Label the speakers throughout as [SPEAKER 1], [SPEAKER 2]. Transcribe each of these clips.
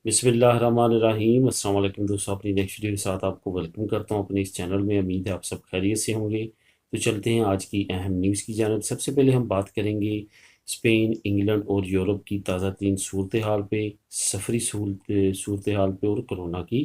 [SPEAKER 1] बिस्मिल्लाहिर्रहमानिर्रहीम। अस्सलाम वालेकुम दोस्तों, अपनी नेक्स्ट वीडियो के साथ आपको वेलकम करता हूं अपने इस चैनल में। उम्मीद है आप सब खैरियत से होंगे। तो चलते हैं आज की अहम न्यूज़ की जानब। सबसे पहले हम बात करेंगे स्पेन, इंग्लैंड और यूरोप की ताज़ा तरीन सूरत हाल पे, सफरी सूरत हाल पे और कोरोना की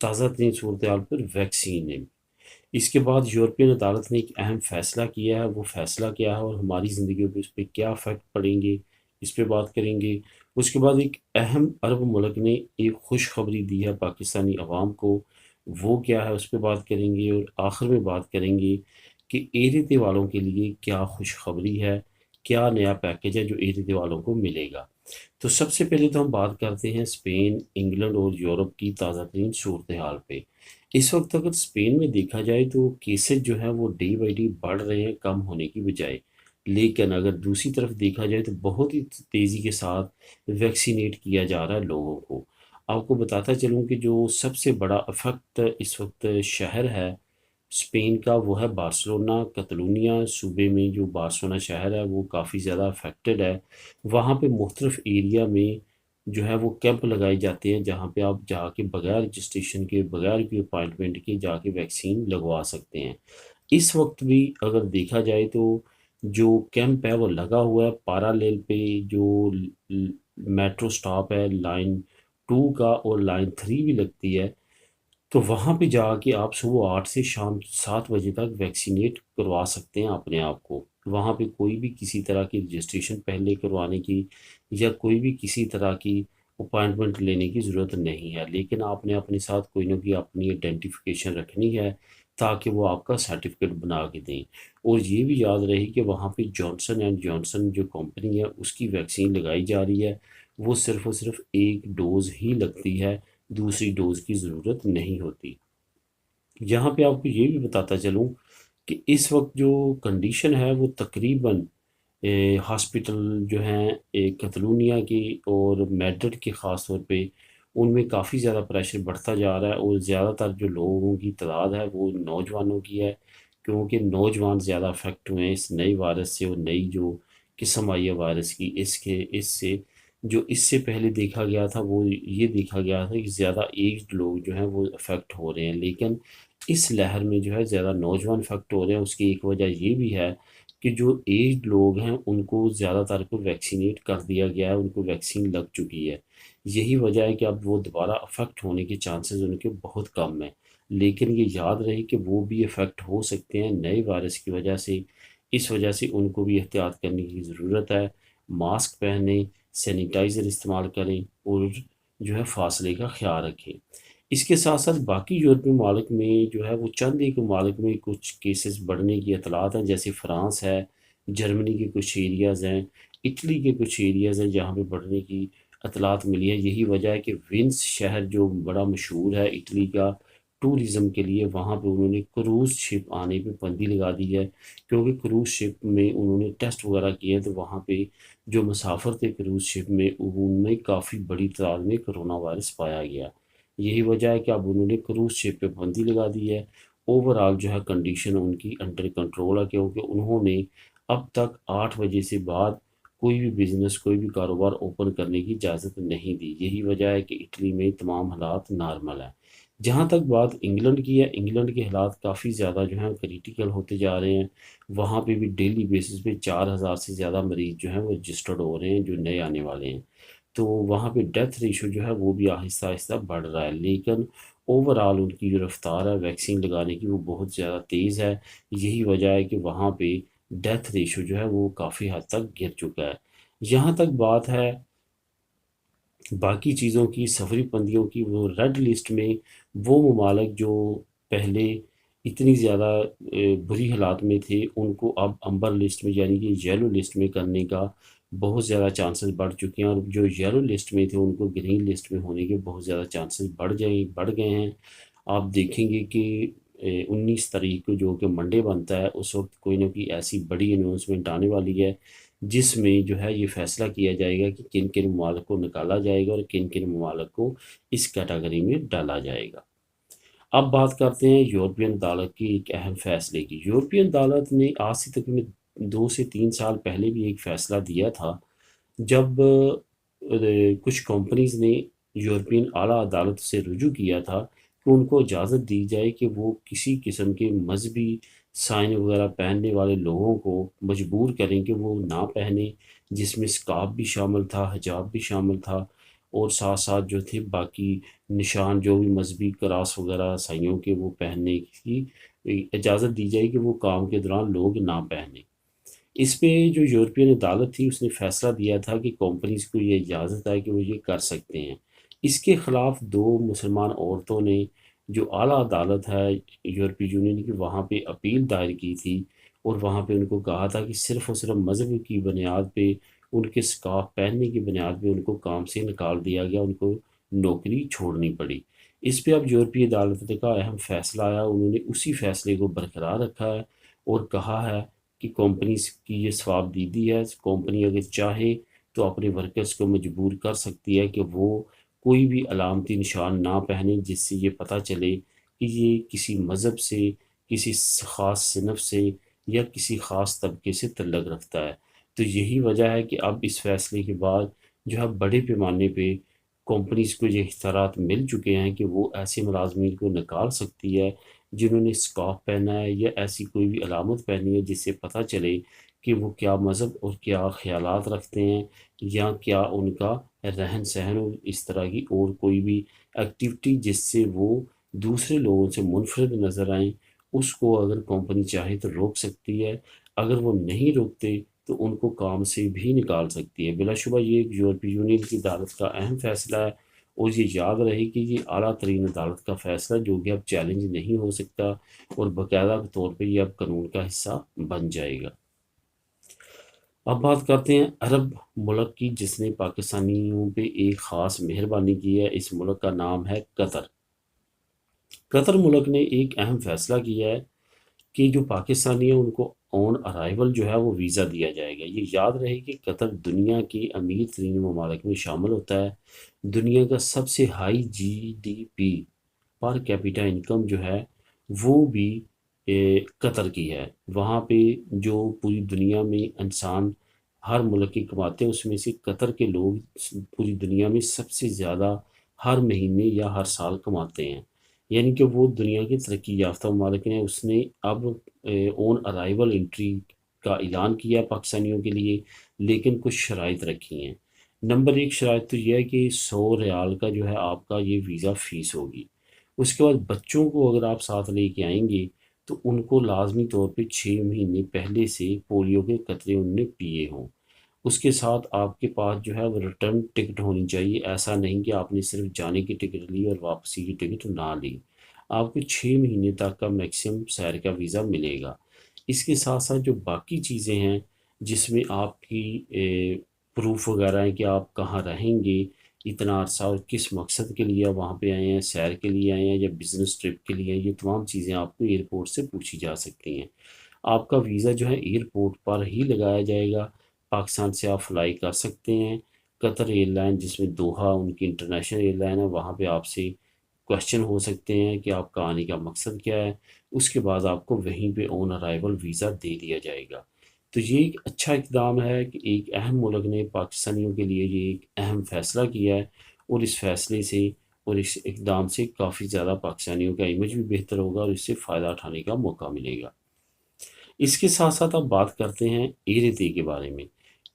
[SPEAKER 1] ताज़ा तरीन सूरत हाल पर वैक्सीन है। इसके बाद यूरोपियन अदालत ने एक अहम फ़ैसला किया है। वो फ़ैसला क्या है और हमारी ज़िंदगी पर उस पर क्या फ़र्क पड़ेंगे, इस पे बात करेंगे। उसके बाद एक अहम अरब मुल्क ने एक खुशखबरी दी है पाकिस्तानी अवाम को, वो क्या है उस पे बात करेंगे। और आखिर में बात करेंगे कि एरिथे वालों के लिए क्या खुशखबरी है, क्या नया पैकेज है जो एरिथे वालों को मिलेगा। तो सबसे पहले तो हम बात करते हैं स्पेन, इंग्लैंड और यूरोप की ताज़ा तरीन सूरत हाल पे। इस वक्त अगर स्पेन में देखा जाए तो केसेस जो है वो डे बाई डे बढ़ रहे हैं, कम होने की बजाय। लेकिन अगर दूसरी तरफ देखा जाए तो बहुत ही तेज़ी के साथ वैक्सीनेट किया जा रहा है लोगों को। आपको बताता चलूँ कि जो सबसे बड़ा अफेक्ट इस वक्त शहर है स्पेन का, वो है बार्सिलोना। कतलूनिया सूबे में जो बार्सिलोना शहर है वो काफ़ी ज़्यादा अफेक्टेड है। वहाँ पे मुख्तलिफ एरिया में जो है वो कैंप लगाए जाते हैं, जहाँ पे आप जाके बगैर रजिस्ट्रेशन के, बगैर कोई अपॉइंटमेंट के जाके वैक्सीन लगवा सकते हैं। इस वक्त भी अगर देखा जाए तो जो कैंप है वो लगा हुआ है पारालेल पे। जो मेट्रो स्टॉप है लाइन 2 का और लाइन 3 भी लगती है, तो वहाँ पे जाके आप सुबह 8 से शाम 7 बजे तक वैक्सीनेट करवा सकते हैं अपने आप को। वहाँ पे कोई भी किसी तरह की रजिस्ट्रेशन पहले करवाने की या कोई भी किसी तरह की अपॉइंटमेंट लेने की ज़रूरत नहीं है। लेकिन आपने अपने साथ कोई ना कोई अपनी आइडेंटिफिकेशन रखनी है ताकि वो आपका सर्टिफिकेट बना के दें। और ये भी याद रहे कि वहाँ पे जॉनसन एंड जॉनसन जो कंपनी है उसकी वैक्सीन लगाई जा रही है, वो सिर्फ़ और सिर्फ एक डोज़ ही लगती है, दूसरी डोज की ज़रूरत नहीं होती। यहाँ पे आपको ये भी बताता चलूँ कि इस वक्त जो कंडीशन है वो तकरीबन हॉस्पिटल जो हैं कतलूनिया की और मैड्रिड के ख़ास तौर पे, उनमें काफ़ी ज़्यादा प्रेशर बढ़ता जा रहा है। और ज़्यादातर जो लोगों की तादाद है वो नौजवानों की है, क्योंकि नौजवान ज़्यादा अफेक्ट हुए हैं इस नई वायरस से। और नई जो किस्म आई है वायरस की, इसके इससे जो इससे पहले देखा गया था वो ये देखा गया था कि ज़्यादा एज्ड लोग जो हैं वो अफेक्ट हो रहे हैं। लेकिन इस लहर में जो है ज़्यादा नौजवान अफेक्ट हो रहे हैं। उसकी एक वजह ये भी है कि जो एज्ड लोग हैं उनको ज़्यादातर को वैक्सीनेट कर दिया गया है, उनको वैक्सीन लग चुकी है। यही वजह है कि अब वो दोबारा अफेक्ट होने के चांसेस उनके बहुत कम हैं। लेकिन ये याद रहे कि वो भी अफेक्ट हो सकते हैं नए वायरस की वजह से। इस वजह से उनको भी एहतियात करने की ज़रूरत है। मास्क पहने, सैनिटाइज़र इस्तेमाल करें और जो है फासले का ख्याल रखें। इसके साथ साथ बाकी यूरोपीय ममालिक में जो है वो चंद एक ममालिक में कुछ केसेस बढ़ने की इतलात हैं, जैसे फ्रांस है, जर्मनी के कुछ एरियाज़ हैं, इटली के कुछ एरियाज़ हैं जहाँ पे बढ़ने की इतलात मिली है। यही वजह है कि विंस शहर जो बड़ा मशहूर है इटली का टूरिज़म के लिए, वहाँ पे उन्होंने क्रूज़ शिप आने पे पाबंदी लगा दी है। क्योंकि क्रूज़ शिप में उन्होंने टेस्ट वगैरह किए तो वहाँ पे जो मुसाफिर थे क्रूज़ शिप में, उनमें काफ़ी बड़ी तादाद में कोरोना वायरस पाया गया। यही वजह है कि अब उन्होंने क्रूज़ शिप पे पाबंदी लगा दी है। ओवरऑल जो है कंडीशन उनकी अंडर कंट्रोल है, क्योंकि उन्होंने अब तक 8 बजे से बाद कोई भी बिज़नेस, कोई भी कारोबार ओपन करने की इजाज़त नहीं दी। यही वजह है कि इटली में तमाम हालात नॉर्मल हैं। जहाँ तक बात इंग्लैंड की है, इंग्लैंड के हालात काफ़ी ज़्यादा जो हैं क्रिटिकल होते जा रहे हैं। वहाँ पे भी डेली बेसिस पे 4000 से ज़्यादा मरीज़ जो हैं वो रजिस्टर्ड हो रहे हैं जो नए आने वाले हैं। तो वहाँ पे डेथ रेशो जो है वो भी आहिस्ता आहिस्ता बढ़ रहा है। लेकिन ओवरऑल उनकी जो रफ्तार है वैक्सीन लगाने की वो बहुत ज़्यादा तेज़ है। यही वजह है कि वहाँ पे डेथ रेशो जो है वो काफ़ी हद तक गिर चुका है। यहाँ तक बात है बाकी चीज़ों की, सफरी बंदियों की, वो रेड लिस्ट में वो ममालिक जो पहले इतनी ज़्यादा बुरी हालात में थे, उनको अब अंबर लिस्ट में यानी कि येलो लिस्ट में करने का बहुत ज़्यादा चांसेस बढ़ चुके हैं। और जो येलो लिस्ट में थे उनको ग्रीन लिस्ट में होने के बहुत ज़्यादा चांसेस बढ़ गए हैं। आप देखेंगे कि 19 तारीख को जो कि मंडे बनता है, उस वक्त कोई ना कोई ऐसी बड़ी अनाउंसमेंट आने वाली है जिसमें जो है ये फैसला किया जाएगा कि किन किन ममालिक को निकाला जाएगा और किन किन ममालिक को इस कैटेगरी में डाला जाएगा। अब बात करते हैं यूरोपियन अदालत की एक अहम फैसले की। यूरोपियन अदालत ने आज से तकरीबन 2 से 3 साल पहले भी एक फ़ैसला दिया था, जब कुछ कंपनीज़ ने यूरोपियन आला अदालत से रुजू किया था कि उनको इजाज़त दी जाए कि वो किसी किस्म के मजहबी साइन वगैरह पहनने वाले लोगों को मजबूर करें कि वो ना पहने, जिसमें स्कार्फ भी शामिल था, हिजाब भी शामिल था, और साथ साथ जो थे बाकी निशान जो भी मजहबी क्रास वगैरह साइयों के वो पहनने की इजाज़त दी जाए कि वो काम के दौरान लोग ना पहने। इस पे जो यूरोपियन अदालत थी उसने फैसला दिया था कि कंपनीज़ को ये इजाज़त है कि वो ये कर सकते हैं। इसके ख़िलाफ़ दो मुसलमान औरतों ने जो आला अदालत है यूरोपीय यूनियन की वहाँ पे अपील दायर की थी, और वहाँ पे उनको कहा था कि सिर्फ़ और सिर्फ मज़हब की बुनियाद पे, उनके स्कार्फ पहनने की बुनियाद पे उनको काम से निकाल दिया गया, उनको नौकरी छोड़नी पड़ी। इस पे अब यूरोपीय अदालत का अहम फ़ैसला आया, उन्होंने उसी फ़ैसले को बरकरार रखा है और कहा है कि कंपनीज़ की ये सवाबदीदी है। कंपनी अगर चाहे तो अपने वर्कर्स को मजबूर कर सकती है कि वो कोई भी अलामती निशान ना पहने जिससे ये पता चले कि ये किसी मज़हब से, किसी ख़ास सिनफ से या किसी ख़ास तबके से तल्लुक़ रखता है। तो यही वजह है कि अब इस फ़ैसले के बाद जो है बड़े पैमाने पे कंपनीज़ को ये इख्तियारात मिल चुके हैं कि वो ऐसे मुलाज़मीन को निकाल सकती है जिन्होंने स्कार्फ पहना है या ऐसी कोई भी अलामत पहनी है जिससे पता चले कि वो क्या मज़हब और क्या ख़यालात रखते हैं, या क्या उनका रहन-सहन और इस तरह की और कोई भी एक्टिविटी जिससे वो दूसरे लोगों से मुनफ़रिद नज़र आएँ, उसको अगर कंपनी चाहे तो रोक सकती है। अगर वो नहीं रोकते तो उनको काम से भी निकाल सकती है। बिलाशुबा ये एक यूरोपीय यूनियन की अदालत का अहम फ़ैसला है, और ये याद रहे कि ये आला तरीन अदालत का फ़ैसला जो कि अब चैलेंज नहीं हो सकता, और बाकायदा तौर पे ये अब कानून का हिस्सा बन जाएगा। अब बात करते हैं अरब मुल्क की जिसने पाकिस्तानियों पे एक ख़ास मेहरबानी की है। इस मुल्क का नाम है कतर। कतर मुल्क ने एक अहम फ़ैसला किया है कि जो पाकिस्तानी है उनको ऑन अराइवल जो है वो वीज़ा दिया जाएगा। ये याद रहे कि कतर दुनिया के अमीर तरीन ममालिक में शामिल होता है। दुनिया का सबसे high GDP per capita income जो है वो भी कतर की है। वहाँ पे जो पूरी दुनिया में इंसान हर मुल्क की कमाते हैं उसमें से कतर के लोग पूरी दुनिया में सबसे ज़्यादा हर महीने या हर साल कमाते हैं। यानी कि वो दुनिया के तरक्की याफ्ता ममालिक हैं। उसने अब ऑन अराइवल एंट्री का ऐलान किया पाकिस्तानियों के लिए, लेकिन कुछ शराइत रखी हैं। नंबर एक शराइत तो यह है कि 100 रियाल का जो है आपका ये वीज़ा फ़ीस होगी। उसके बाद बच्चों को अगर आप साथ लेके आएंगे तो उनको लाजमी तौर पे 6 महीने पहले से पोलियो के कतरे उनने पिए हों। उसके साथ आपके पास जो है वो रिटर्न टिकट होनी चाहिए। ऐसा नहीं कि आपने सिर्फ जाने की टिकट ली और वापसी की टिकट ना ली। आपको 6 महीने तक का मैक्सिमम सैर का वीज़ा मिलेगा। इसके साथ साथ जो बाकी चीज़ें हैं जिसमें आपकी प्रूफ वगैरह है कि आप कहाँ रहेंगे इतना अरसा और किस मकसद के लिए आप वहाँ पे आए हैं, सैर के लिए आए हैं या बिज़नेस ट्रिप के लिए, ये तमाम चीज़ें आपको एयरपोर्ट से पूछी जा सकती हैं। आपका वीज़ा जो है एयरपोर्ट पर ही लगाया जाएगा। पाकिस्तान से आप फ्लाई कर सकते हैं। कतर एयरलाइन जिसमें दोहा उनकी इंटरनेशनल एयरलाइन है, वहाँ पे आपसे क्वेश्चन हो सकते हैं कि आपका आने का मकसद क्या है। उसके बाद आपको वहीं पे ऑन अराइवल वीज़ा दे दिया जाएगा। तो ये एक अच्छा इक़दाम है कि एक अहम मुल्क ने पाकिस्तानियों के लिए ये एक अहम फ़ैसला किया है, और इस फ़ैसले से और इस इक़दाम से काफ़ी ज़्यादा पाकिस्तानियों का इमेज भी बेहतर होगा और इससे फ़ायदा उठाने का मौका मिलेगा। इसके साथ साथ अब बात करते हैं एरिथे के बारे में।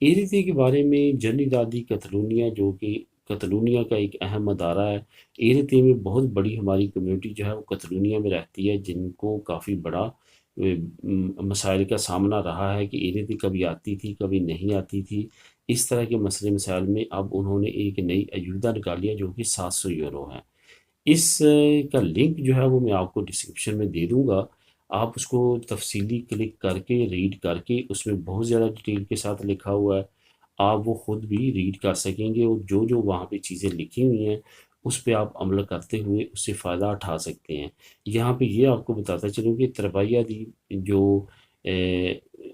[SPEAKER 1] एरिथे के बारे में जनजाति कतलूनिया जो कि कतलूनिया का एक अहम अदारा है। एरिथे में बहुत बड़ी हमारी कम्युनिटी जो है वो कतलूनिया में रहती है, जिनको काफ़ी बड़ा मसाइल का सामना रहा है कि एरिथे कभी आती थी कभी नहीं आती थी। इस तरह के मसले मसाइल में अब उन्होंने एक नई अयूदा निकाली है जो कि 700 यूरो है। इस का लिंक जो है वो मैं आपको डिस्क्रिप्शन में दे दूँगा। आप उसको तफ़सीली क्लिक करके, रीड करके, उसमें बहुत ज़्यादा डिटेल के साथ लिखा हुआ है। आप वो खुद भी रीड कर सकेंगे और जो-जो वहाँ पे चीज़ें लिखी हुई हैं, उस पे आप अमल करते हुए उससे फ़ायदा उठा सकते हैं। यहाँ पे ये आपको बताता चलूँ कि तरबैया दी जो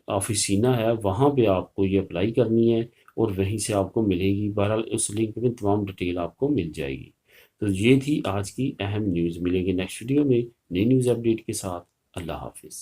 [SPEAKER 1] ऑफ़िसिना है, वहाँ पे आपको ये अप्लाई करनी है और वहीं से आपको मिलेगी। बहरहाल उस लिंक में तमाम डिटेल आपको मिल जाएगी। तो ये थी आज की अहम न्यूज़। मिलेंगे नेक्स्ट वीडियो में नई न्यूज़ अपडेट के साथ। अल्लाह हाफ़िज़।